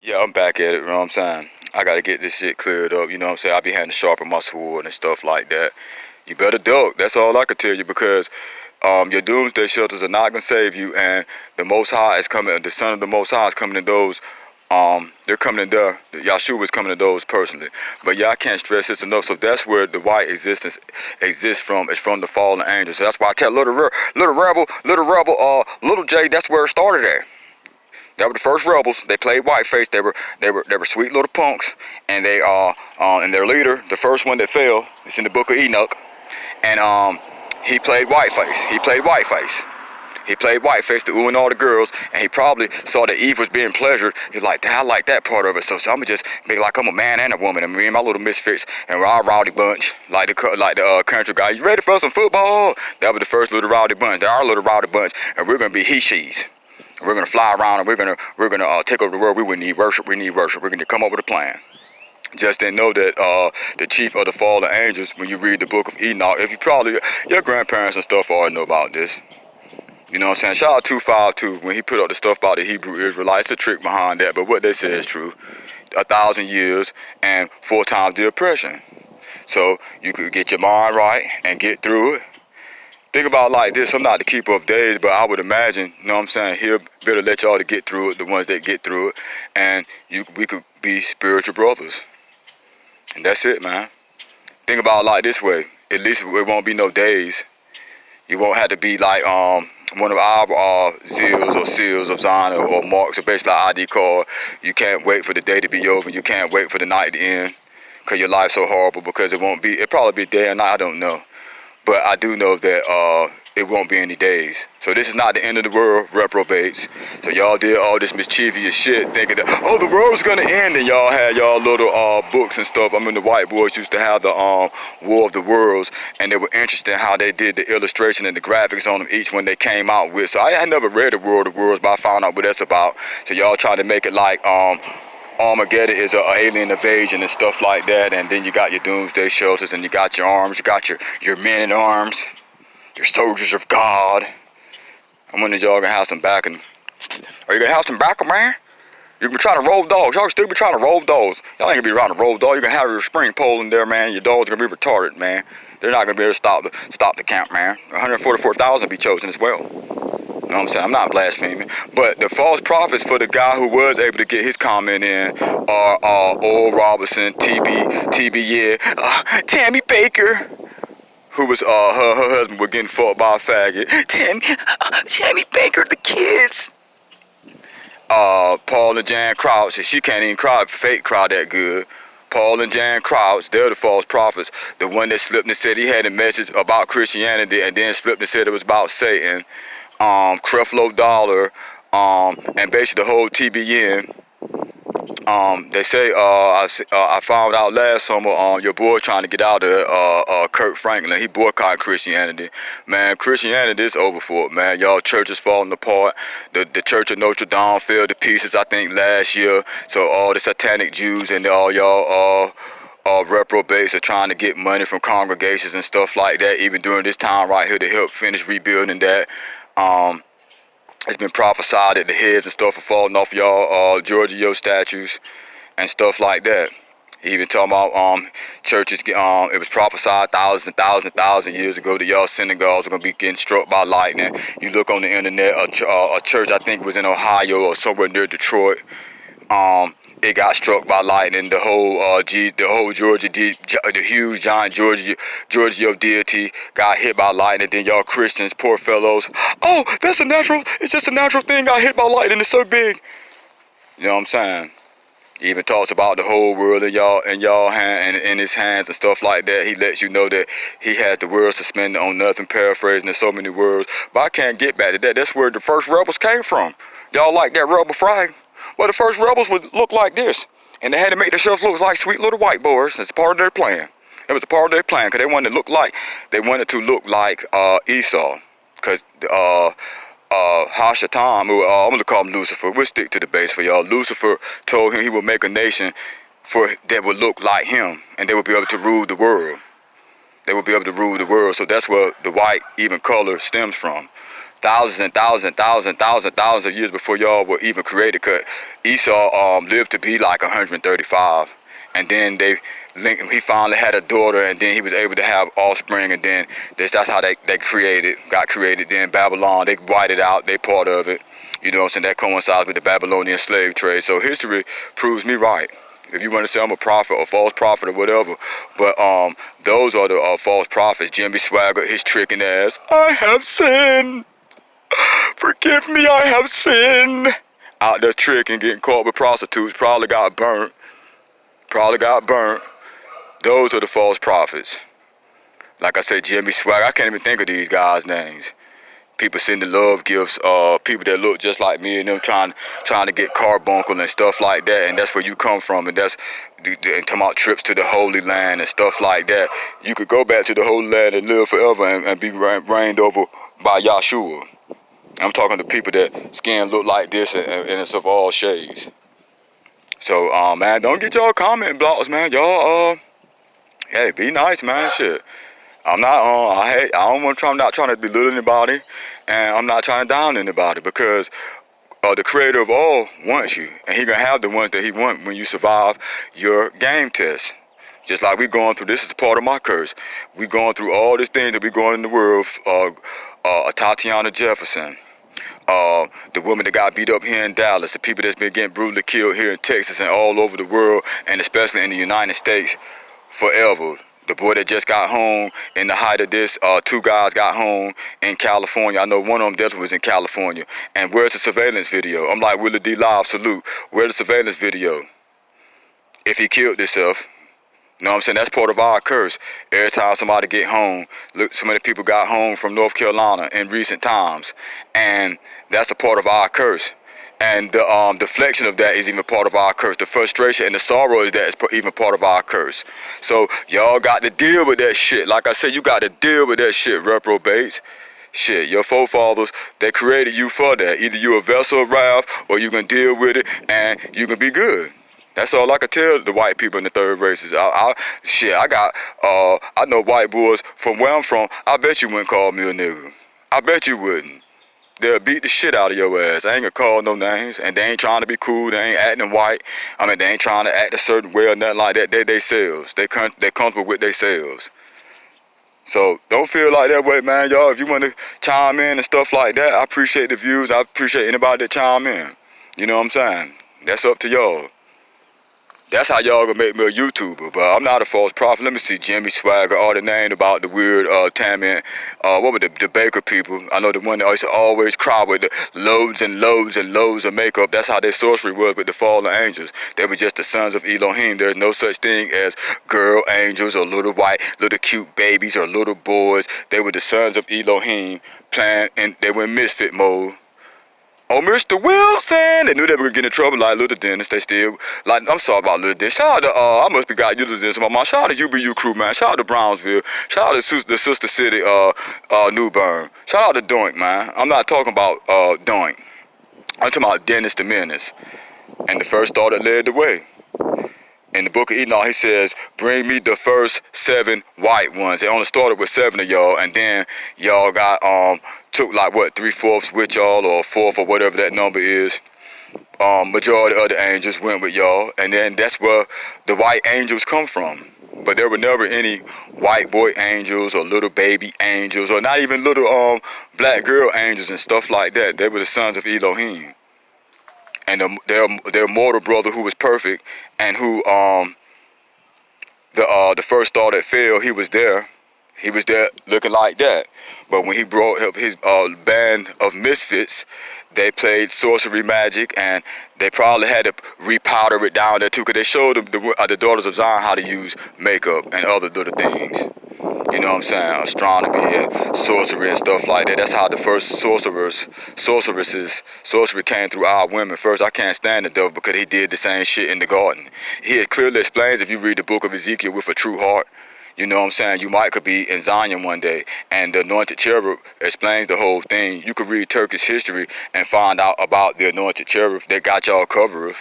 Yeah, I'm back at it, you know what I'm saying? I gotta get this shit cleared up, you know what I'm saying? I be having to sharpen my sword and stuff like that. You better duck, that's all I can tell you, because your doomsday shelters are not gonna save you, and the Most High is coming, the Son of the Most High is coming to those, they're coming in there, Yahshua is coming to those personally. But yeah, I can't stress this enough, so that's where the white existence exists from, is from the fallen angels. So that's why I tell little rebel, little J, that's where it started at. They were the first rebels. They played whiteface. They were sweet little punks, and and their leader, the first one that fell, it's in the book of Enoch, and he played whiteface. He played whiteface. He played whiteface to ooh and all the girls, and he probably saw that Eve was being pleasured. He's like, I like that part of it, so I'm gonna just make like I'm a man and a woman, and me and my little misfits, and we're all rowdy bunch, like the country guy. You ready for some football? That was the first little rowdy bunch. They're our little rowdy bunch, and we're gonna be he-she's. We're gonna fly around, and we're gonna take over the world. We need worship. We need worship. We're gonna come up with a plan. Just didn't know that the chief of the fallen angels, when you read the book of Enoch, if you probably, your grandparents and stuff already know about this. You know what I'm saying? Shout out 252 when he put up the stuff about the Hebrew Israelites. A trick behind that, but what they say is true. 1,000 years and 4 times the oppression. So you could get your mind right and get through it. Think about it like this, I'm not the keeper of days, but I would imagine, you know what I'm saying, he'll better let y'all to get through it, the ones that get through it, and we could be spiritual brothers. And that's it, man. Think about it like this way, at least it won't be no days. You won't have to be like one of our zeals or seals of Zion or marks, or basically like ID card. You can't wait for the day to be over, you can't wait for the night to end, because your life's so horrible, because it'll probably be day and night, I don't know. But I do know that it won't be any days. So this is not the end of the world, reprobates. So y'all did all this mischievous shit thinking that, oh, the world's gonna end, and y'all had y'all little books and stuff. I mean, the white boys used to have the War of the Worlds, and they were interested in how they did the illustration and the graphics on them each one they came out with. So I had never read the War of the Worlds, but I found out what that's about. So y'all trying to make it like Armageddon is an alien invasion and stuff like that, and then you got your doomsday shelters, and you got your arms, you got your men in arms, your soldiers of God. I'm wondering if y'all gonna have some backing. Are you gonna have some backing, man? You be trying to roll dogs. Y'all still be trying to roll dogs. Y'all ain't gonna be trying to roll dogs. You're gonna have your spring pole in there, man. Your dogs are gonna be retarded, man. They're not gonna be able to stop the count, man. 144,000 be chosen as well. You know what I'm saying? I'm not blaspheming. But the false prophets for the guy who was able to get his comment in are Oral Robertson, Tammy Baker, who was her husband was getting fucked by a faggot. Tammy Baker, the kids. Paul and Jan Crouch, she can't even fake cry that good. Paul and Jan Crouch, they're the false prophets. The one that slipped and said he had a message about Christianity and then slipped and said it was about Satan. Creflo Dollar, and basically the whole TBN. They say, I found out last summer, your boy trying to get out of Kirk Franklin. He boycotted Christianity. Man, Christianity is over for it, man. Y'all church is falling apart. The Church of Notre Dame fell to pieces, I think, last year. So all the satanic Jews and all y'all reprobates are trying to get money from congregations and stuff like that, even during this time right here to help finish rebuilding that. It's been prophesied that the heads and stuff are falling off y'all Giorgio statues and stuff like that. Even talking about churches, it was prophesied thousands years ago that y'all synagogues are going to be getting struck by lightning. You look on the internet, a church I think was in Ohio or somewhere near Detroit, it got struck by lightning. The whole Georgia, the huge giant Giorgio deity got hit by lightning. Then y'all Christians, poor fellows, oh, that's it's just a natural thing, got hit by lightning, it's so big. You know what I'm saying? He even talks about the whole world in y'all hand and in his hands and stuff like that. He lets you know that he has the world suspended on nothing, paraphrasing in so many words. But I can't get back to that. That's where the first rebels came from. Y'all like that rebel flag? Well, the first rebels would look like this, and they had to make themselves look like sweet little white boys. It's part of their plan. It was a part of their plan because they wanted to look like Esau, because Hashatan, who I'm gonna call him Lucifer. We'll stick to the base for y'all. Lucifer told him he would make a nation that would look like him, and they would be able to rule the world. They would be able to rule the world. So that's where the white even color stems from. thousands of years before y'all were even created. Cause Esau lived to be like 135, and then he finally had a daughter, and then he was able to have offspring, and then that's how they got created. Then Babylon, they whited out, they part of it. You know what I'm saying? That coincides with the Babylonian slave trade. So history proves me right. If you want to say I'm a prophet or false prophet or whatever, but those are the false prophets. Jimmy Swagger, his tricking ass. I have sinned. Forgive me, I have sinned. Out there tricking, getting caught with prostitutes. Probably got burnt. Those are the false prophets. Like I said, Jimmy Swagger. I can't even think of these guys' names. People sending love gifts, people that look just like me and them trying to get carbuncle and stuff like that, and that's where you come from, and that's and talking about trips to the Holy Land and stuff like that. You could go back to the Holy Land and live forever and be reigned over by Yahshua. I'm talking to people that skin look like this and it's of all shades. So man, don't get y'all comment blocks, man. Y'all hey, be nice, man. Shit. I'm not I'm not trying to belittle anybody, and I'm not trying to down anybody, because the creator of all wants you, and he gonna have the ones that he wants when you survive your game test. Just like we going through, this is part of my curse. We going through all these things that we going in the world. Tatiana Jefferson, the woman that got beat up here in Dallas, the people that's been getting brutally killed here in Texas and all over the world, and especially in the United States forever. The boy that just got home in the height of this, two guys got home in California. I know one of them definitely was in California. And where's the surveillance video? I'm like, Willie D. Live, salute. Where's the surveillance video? If he killed himself. You know what I'm saying? That's part of our curse. Every time somebody get home, look, so many people got home from North Carolina in recent times. And that's a part of our curse. And the deflection of that is even part of our curse. The frustration and the sorrow is that is even part of our curse. So y'all got to deal with that shit. Like I said, you got to deal with that shit, reprobates. Shit, your forefathers, they created you for that. Either you a vessel of wrath, or you can deal with it and you can be good. That's all I could tell the white people in the third races. I know white boys from where I'm from. I bet you wouldn't call me a nigga. I bet you wouldn't. They'll beat the shit out of your ass. I ain't gonna call no names, and they ain't trying to be cool. They ain't acting white. I mean, they ain't trying to act a certain way or nothing like that. They themselves. They comfortable with themselves. So don't feel like that way, man, y'all. If you want to chime in and stuff like that, I appreciate the views. I appreciate anybody that chime in. You know what I'm saying? That's up to y'all. That's how y'all gonna make me a YouTuber, but I'm not a false prophet. Let me see, Jimmy Swagger, all the name about the weird Tammy, what were the Baker people? I know the one that used to always cry with the loads and loads and loads of makeup. That's how their sorcery was with the fallen angels. They were just the sons of Elohim. There's no such thing as girl angels or little white, little cute babies or little boys. They were the sons of Elohim, and they were in misfit mode. Oh, Mr. Wilson! They knew they were gonna get in trouble like Little Dennis. They still, like, I'm sorry about Little Dennis. Shout out to, I must be got Little Dennis. My mom. Shout out to UBU crew, man. Shout out to Brownsville. Shout out to the sister city, New Bern. Shout out to Doink, man. I'm not talking about Doink. I'm talking about Dennis the Menace. And the first thought that led the way. In the book of Enoch, he says, bring me the first 7 white ones. It only started with 7 of y'all, and then y'all got, took like, what, 3/4 with y'all, or 1/4, or whatever that number is. Majority of the angels went with y'all, and then that's where the white angels come from. But there were never any white boy angels, or little baby angels, or not even little black girl angels and stuff like that. They were the sons of Elohim. And their mortal brother who was perfect, and who the first star that fell, he was there. He was there looking like that. But when he brought up his band of misfits, they played sorcery magic, and they probably had to repowder it down there too, because they showed them the daughters of Zion how to use makeup and other little things. You know what I'm saying? Astronomy and sorcery and stuff like that. That's how the first sorcery came through our women. First, I can't stand the devil because he did the same shit in the garden. He clearly explains, if you read the book of Ezekiel with a true heart, you know what I'm saying, you might could be in Zion one day. And the anointed cherub explains the whole thing. You could read Turkish history and find out about the anointed cherub. They got y'all covered.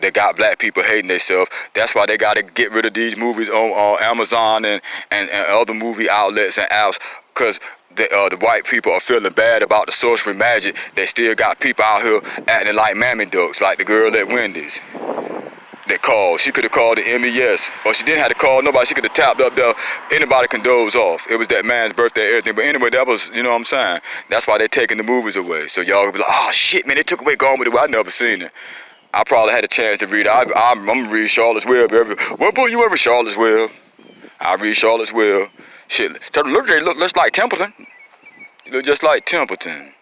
They got black people hating themselves. That's why they got to get rid of these movies on Amazon and other movie outlets and apps because the white people are feeling bad about the sorcery magic. They still got people out here acting like mammy ducks, like the girl at Wendy's that called. She could have called the MES, or she didn't have to call nobody. She could have tapped up there. Anybody can doze off. It was that man's birthday, everything. But anyway, that was, you know what I'm saying? That's why they're taking the movies away. So y'all will be like, oh shit, man, they took away Gone with the Wind. I never seen it. I probably had a chance to read it. I'm gonna read Charlotte's Web. What book you ever Charlotte's Web? I read Charlotte's Web. Shit, so they look just like Templeton. You look just like Templeton.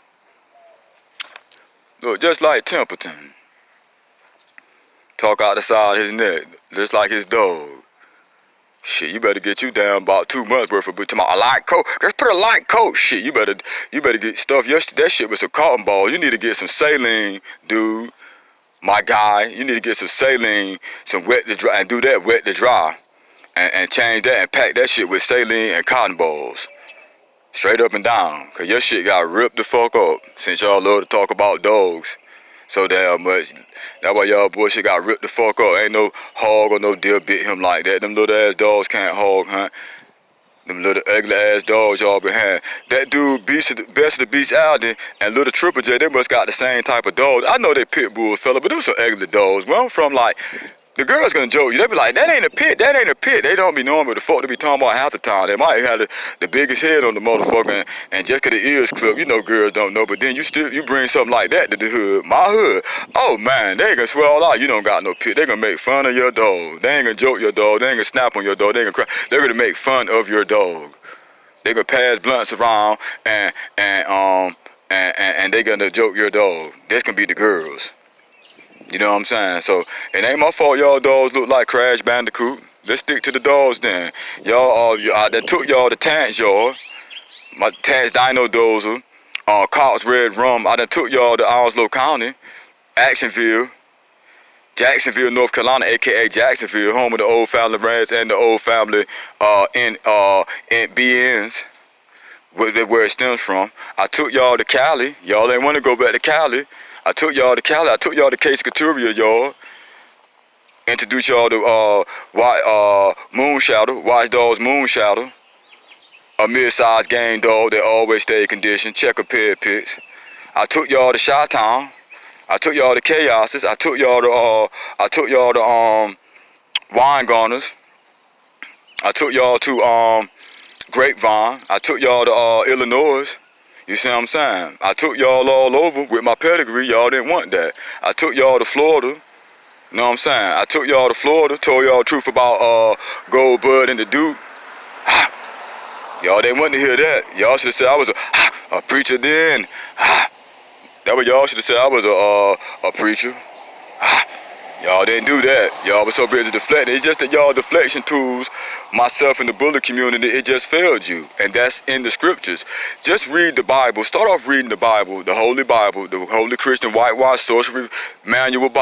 Look just like Templeton. Talk out the side of his neck, just like his dog. Shit, you better get you down about 2 months worth of a light coat. Just put a light coat. Shit, you better get stuff. That shit with some cotton balls. You need to get some saline, dude. My guy, you need to get some saline, some wet to dry, and do that wet to dry, and change that and pack that shit with saline and cotton balls. Straight up and down, cause your shit got ripped the fuck up. Since y'all love to talk about dogs so damn much. That's why y'all bullshit got ripped the fuck up. Ain't no hog or no deer bit him like that. Them little ass dogs can't hog, huh? Them little ugly ass dogs y'all behind. That dude best of the beast out there and little Triple J, they must got the same type of dogs. I know they pit bulls, fella, but them some ugly dogs. Where I'm from, like, the girls gonna joke you. They be like, that ain't a pit, that ain't a pit. They don't be knowing what the fuck they be talking about half the time. They might have the biggest head on the motherfucker, and just cause the ears clip, you know girls don't know, but then you bring something like that to the hood. My hood, oh man, they ain't gonna swear all out you don't got no pit. They gonna make fun of your dog. They ain't gonna joke your dog. They ain't gonna snap on your dog. They ain't gonna cry. They're gonna make fun of your dog. They gonna pass blunts around and they gonna joke your dog. This can be the girls. You know what I'm saying? So it ain't my fault y'all dogs look like Crash Bandicoot. Let's stick to the dogs then. Y'all, I done took y'all to Tants, y'all. My Tants Dino Dozer, Cox Red Rum. I done took y'all to Onslow County, Jacksonville, North Carolina, aka Jacksonville, home of the old family Reds and the old family in BNs, where it stems from. I took y'all to Cali. Y'all ain't want to go back to Cali. I took y'all to Cali. I took y'all to Case Couturier, y'all. Introduced y'all to Moon Shadow, Watch Dogs Moon Shadow. A mid-sized game dog that always stayed conditioned. Checker pair picks. I took y'all to Chi-Town. I took y'all to Chaoses. I took y'all to Wine Garners. I took y'all to Grapevine. I took y'all to Illinois. You see what I'm saying? I took y'all all over with my pedigree. Y'all didn't want that. I took y'all to Florida. You know what I'm saying? I took y'all to Florida. Told y'all the truth about Gold Bud and the Duke. Y'all didn't want to hear that. Y'all should have said I was a preacher then. That what y'all should have said I was a preacher. Y'all didn't do that. Y'all was so busy deflecting. It's just that y'all deflection tools, myself and the bullet community, it just failed you. And that's in the scriptures. Just read the Bible. Start off reading the Bible, the Holy Christian whitewash sorcery manual Bible.